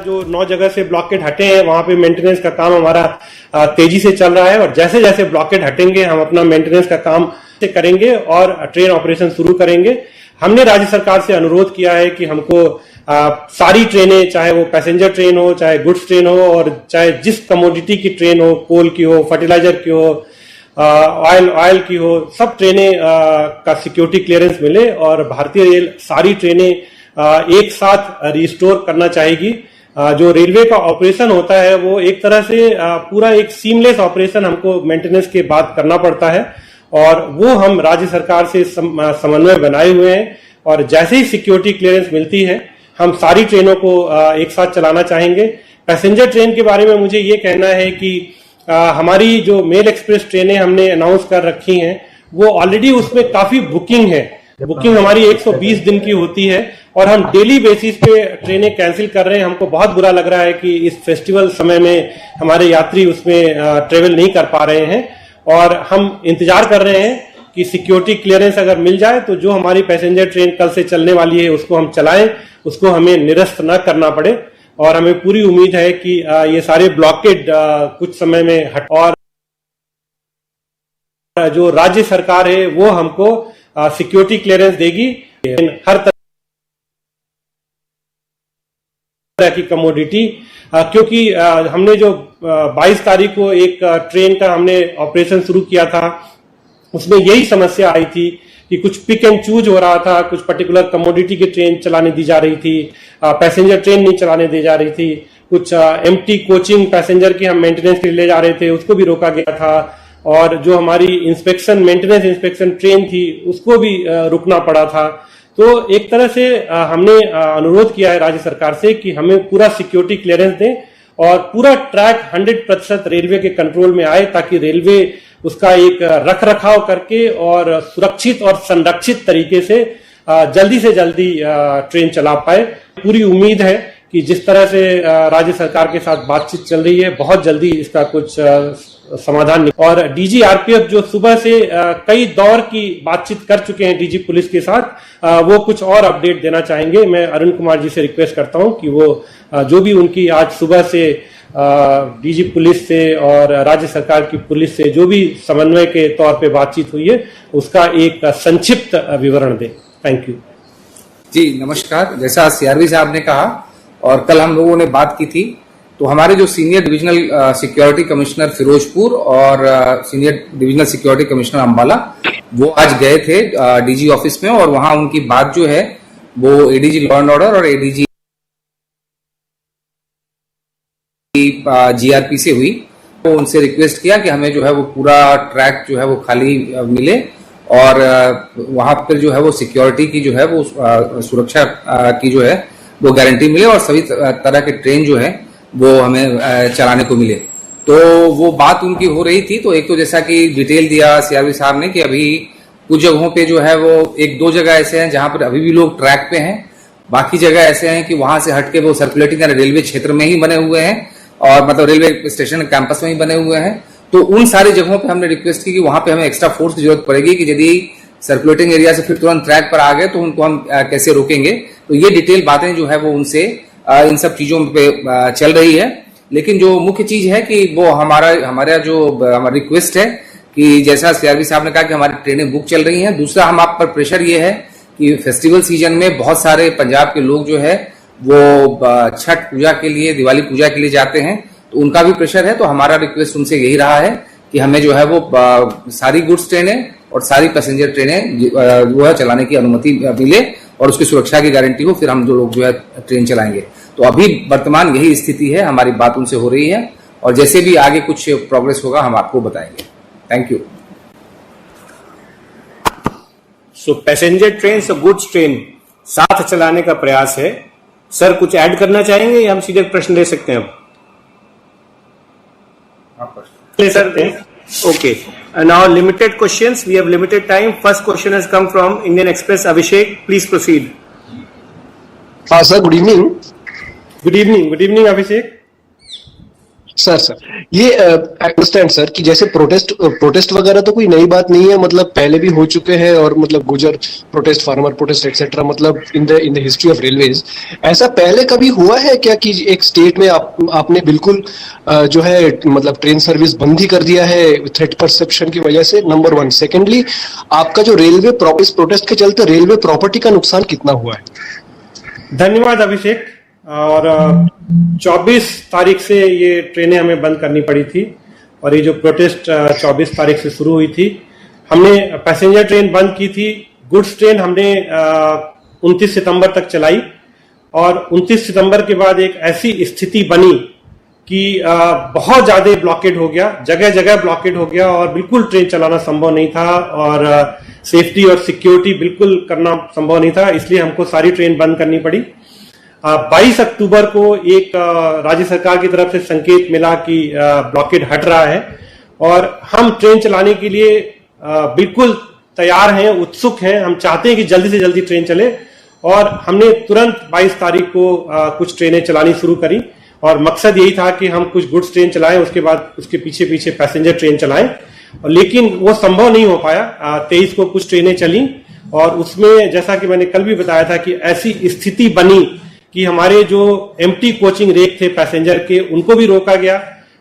जो 9 जगह से ब्लॉकेट हटे हैं वहां पे मेंटेनेंस का काम हमारा तेजी से चल रहा है और जैसे जैसे ब्लॉकेट हटेंगे हम अपना मेंटेनेंस का काम से करेंगे और ट्रेन ऑपरेशन शुरू करेंगे। हमने राज्य सरकार से अनुरोध किया है कि हमको सारी ट्रेनें, चाहे वो पैसेंजर ट्रेन हो, चाहे गुड्स ट्रेन हो और चाहे जिस कमोडिटी की ट्रेन हो, कोल की हो, फर्टिलाइजर की हो, ऑयल की हो, सब ट्रेनें का सिक्योरिटी क्लियरेंस मिले और भारतीय रेल सारी ट्रेनें एक साथ रिस्टोर करना चाहेगी। जो रेलवे का ऑपरेशन होता है वो एक तरह से पूरा एक सीमलेस ऑपरेशन हमको मेंटेनेंस के बाद करना पड़ता है और वो हम राज्य सरकार से समन्वय बनाए हुए हैं और जैसे ही सिक्योरिटी क्लियरेंस मिलती है हम सारी ट्रेनों को एक साथ चलाना चाहेंगे। पैसेंजर ट्रेन के बारे में मुझे ये कहना है कि हमारी जो मेल एक्सप्रेस ट्रेनें हमने अनाउंस कर रखी हैं वो ऑलरेडी उसमें काफी बुकिंग है। बुकिंग हमारी 120 दिन की होती है और हम डेली बेसिस पे ट्रेनें कैंसिल कर रहे हैं। हमको बहुत बुरा लग रहा है कि इस फेस्टिवल समय में हमारे यात्री उसमें ट्रेवल नहीं कर पा रहे हैं और हम इंतजार कर रहे हैं कि सिक्योरिटी क्लियरेंस अगर मिल जाए तो जो हमारी पैसेंजर ट्रेन कल से चलने वाली है उसको हम चलाएं, उसको हमें निरस्त न करना पड़े और हमें पूरी उम्मीद है कि ये सारे ब्लॉकेड कुछ समय में हट और जो राज्य सरकार है वो हमको सिक्योरिटी क्लियरेंस देगी। हर तरह की कमोडिटी, क्योंकि हमने जो 22 तारीख को एक ट्रेन का हमने ऑपरेशन शुरू किया था उसमें यही समस्या आई थी कि कुछ पिक एंड चूज हो रहा था, कुछ पर्टिकुलर कमोडिटी की ट्रेन चलाने दी जा रही थी, पैसेंजर ट्रेन नहीं चलाने दी जा रही थी, कुछ एम्प्टी कोचिंग पैसेंजर की हम मेंटेनेंस के लिए ले जा रहे थे उसको भी रोका गया था और जो हमारी इंस्पेक्शन मेंटेनेंस इंस्पेक्शन ट्रेन थी उसको भी रुकना पड़ा था। तो एक तरह से हमने अनुरोध किया है राज्य सरकार से कि हमें पूरा सिक्योरिटी क्लियरेंस दें और पूरा ट्रैक 100% रेलवे के कंट्रोल में आए ताकि रेलवे उसका एक रख रखाव करके और सुरक्षित और संरक्षित तरीके से जल्दी ट्रेन चला पाए। पूरी उम्मीद है कि जिस तरह से राज्य सरकार के साथ बातचीत चल रही है बहुत जल्दी इसका कुछ समाधान। और डीजी आरपीएफ जो सुबह से कई दौर की बातचीत कर चुके हैं डीजी पुलिस के साथ, वो कुछ और अपडेट देना चाहेंगे। मैं अरुण कुमार जी से रिक्वेस्ट करता हूं कि वो जो भी उनकी आज सुबह से डीजी पुलिस से और राज्य सरकार की पुलिस से जो भी समन्वय के तौर पे बातचीत हुई है उसका एक संक्षिप्त विवरण दें। थैंक यू जी। नमस्कार। जैसा सीआरवी साहब ने कहा और कल हम लोगों ने बात की थी तो हमारे जो senior divisional security commissioner Firozpur और senior divisional security commissioner Ambala वो आज गए थे डीजी ऑफिस में और वहां उनकी बात जो है वो एडीजी लॉ एंड ऑर्डर और एडीजी जीआरपी से हुई। तो उनसे रिक्वेस्ट किया कि हमें जो है वो पूरा ट्रैक जो है वो खाली मिले और वहां पर जो है वो सिक्योरिटी की जो है वो सुरक्षा की जो है वो गारंटी मिले और सभी तरह के ट्रेन जो है वो हमें चलाने को मिले। तो वो बात उनकी हो रही थी। तो एक तो जैसा कि डिटेल दिया सीआरवी साहब ने कि अभी कुछ जगहों पे जो है वो 1-2 जगह ऐसे हैं जहां पर अभी भी लोग ट्रैक पे हैं, बाकी जगह ऐसे हैं कि वहां से हटके वो सर्कुलेटिंग रेलवे क्षेत्र में ही बने हुए हैं और मतलब रेलवे स्टेशन कैंपस में ही बने हुए हैं। तो उन सारी जगहों पे हमने रिक्वेस्ट की कि वहां पे हमें एक्स्ट्रा फोर्स की जरूरत पड़ेगी कि यदि सर्कुलेटिंग एरिया से फिर तुरंत ट्रैक पर आ गए तो उनको हम कैसे रोकेंगे। तो ये डिटेल बातें जो है वो उनसे इन सब चीजों पे चल रही है। लेकिन जो मुख्य चीज है कि वो हमारा जो रिक्वेस्ट है कि जैसा सीआरवी साहब ने कहा कि हमारी ट्रेनें बुक चल रही हैं। दूसरा हम आप पर प्रेशर ये है कि फेस्टिवल सीजन में बहुत सारे पंजाब के लोग जो है वो छठ पूजा के लिए, दिवाली पूजा के लिए जाते हैं तो उनका भी प्रेशर है। तो हमारा रिक्वेस्ट उनसे यही रहा है कि हमें जो है वो सारी गुड्स ट्रेनें और सारी पैसेंजर ट्रेनें जो है चलाने की अनुमति मिले और उसकी सुरक्षा की गारंटी हो, फिर हम जो लोग जो है ट्रेन चलाएंगे। तो अभी वर्तमान यही स्थिति है, हमारी बात उनसे हो रही है और जैसे भी आगे कुछ प्रोग्रेस होगा हम आपको बताएंगे। Thank you. So passenger train और गुड्स ट्रेन साथ चलाने का प्रयास है। सर कुछ ऐड करना चाहेंगे या हम सीधे प्रश्न ले सकते हैं? अब ले सकते हैं। Okay. Now limited questions. We have limited time. First question has come from Indian Express. Abhishek, please proceed. Sir, good evening. Good evening, Abhishek. Sir ये अंडरस्टैंड सर कि जैसे प्रोटेस्ट वगैरह तो कोई नई बात नहीं है, मतलब पहले भी हो चुके हैं, और मतलब गुजर प्रोटेस्ट, फार्मर प्रोटेस्ट एक्सेट्रा, मतलब in the history of railways ऐसा पहले कभी हुआ है क्या कि एक स्टेट में आपने बिल्कुल जो है मतलब ट्रेन सर्विस बंद ही कर दिया है थ्रेट परसेप्शन की वजह से? Number one. सेकेंडली, आपका जो रेलवे इस प्रोटेस्ट के चलते रेलवे प्रॉपर्टी का नुकसान कितना हुआ है? धन्यवाद अभिषेक। और 24 तारीख से ये ट्रेनें हमें बंद करनी पड़ी थी, और ये जो प्रोटेस्ट 24 तारीख से शुरू हुई थी, हमने पैसेंजर ट्रेन बंद की थी। गुड्स ट्रेन हमने 29 सितंबर तक चलाई, और 29 सितंबर के बाद एक ऐसी स्थिति बनी कि बहुत ज्यादा ब्लॉकेड हो गया, जगह जगह ब्लॉकेड हो गया, और बिल्कुल ट्रेन चलाना संभव नहीं था, और सेफ्टी और सिक्योरिटी बिल्कुल करना संभव नहीं था, इसलिए हमको सारी ट्रेन बंद करनी पड़ी। 22 अक्टूबर को एक राज्य सरकार की तरफ से संकेत मिला कि ब्लॉकेड हट रहा है, और हम ट्रेन चलाने के लिए बिल्कुल तैयार हैं, उत्सुक हैं। हम चाहते हैं कि जल्दी से जल्दी ट्रेन चले, और हमने तुरंत 22 तारीख को कुछ ट्रेनें चलानी शुरू करी, और मकसद यही था कि हम कुछ गुड्स ट्रेन चलाएं, उसके बाद उसके पीछे पीछे पैसेंजर ट्रेन चलाएं, लेकिन वो संभव नहीं हो पाया। 23 को कुछ ट्रेनें चली, और उसमें जैसा कि मैंने कल भी बताया था कि ऐसी स्थिति बनी कि हमारे जो एम्प्टी कोचिंग रेक थे पैसेंजर के, उनको भी रोका गया,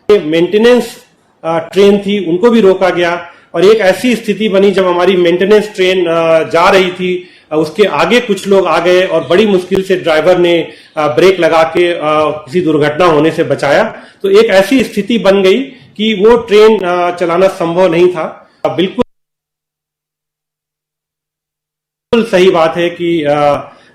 मेंटेनेंस ट्रेन थी उनको भी रोका गया, और एक ऐसी स्थिति बनी जब हमारी मेंटेनेंस ट्रेन जा रही थी, उसके आगे कुछ लोग आ गए, और बड़ी मुश्किल से ड्राइवर ने ब्रेक लगा के किसी दुर्घटना होने से बचाया। तो एक ऐसी स्थिति बन गई कि वो ट्रेन चलाना संभव नहीं था। बिल्कुल सही बात है कि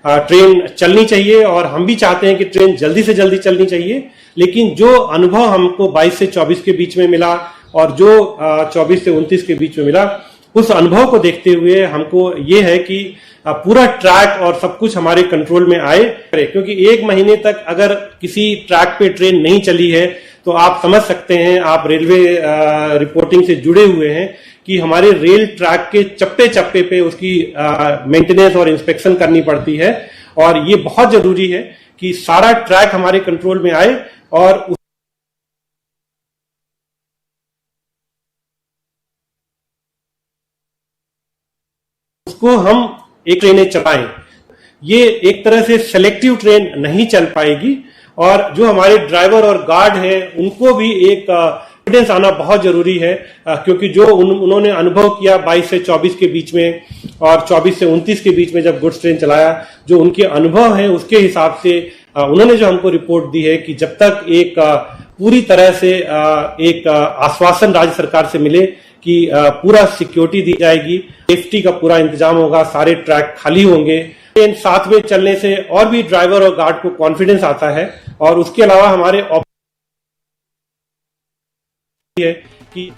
ट्रेन चलनी चाहिए, और हम भी चाहते हैं कि ट्रेन जल्दी से जल्दी चलनी चाहिए, लेकिन जो अनुभव हमको 22 से 24 के बीच में मिला, और जो 24 से 29 के बीच में मिला, उस अनुभव को देखते हुए हमको ये है कि पूरा ट्रैक और सब कुछ हमारे कंट्रोल में आए, क्योंकि एक महीने तक अगर किसी ट्रैक पे ट्रेन नहीं चली है तो आप समझ सकते हैं, आप रेलवे रिपोर्टिंग से जुड़े हुए हैं, कि हमारे रेल ट्रैक के चप्पे चप्पे पे उसकी मेंटेनेंस और इंस्पेक्शन करनी पड़ती है, और ये बहुत जरूरी है कि सारा ट्रैक हमारे कंट्रोल में आए, और उसको हम एक ट्रेनें चलाएं। ये एक तरह से सेलेक्टिव ट्रेन नहीं चल पाएगी, और जो हमारे ड्राइवर और गार्ड हैं उनको भी एक कॉन्फिडेंस आना बहुत जरूरी है, क्योंकि जो उन्होंने अनुभव किया 22 से 24 के बीच में और 24 से 29 के बीच में जब गुड्स ट्रेन चलाया, जो उनके अनुभव है उसके हिसाब से उन्होंने जो हमको रिपोर्ट दी है कि जब तक एक पूरी तरह से एक आश्वासन राज्य सरकार से मिले कि पूरा सिक्योरिटी दी जाएगी, सेफ्टी का पूरा इंतजाम होगा, सारे ट्रैक खाली होंगे, ट्रेन साथ में चलने से और भी ड्राइवर और गार्ड को कॉन्फिडेंस आता है। और उसके अलावा हमारे है कि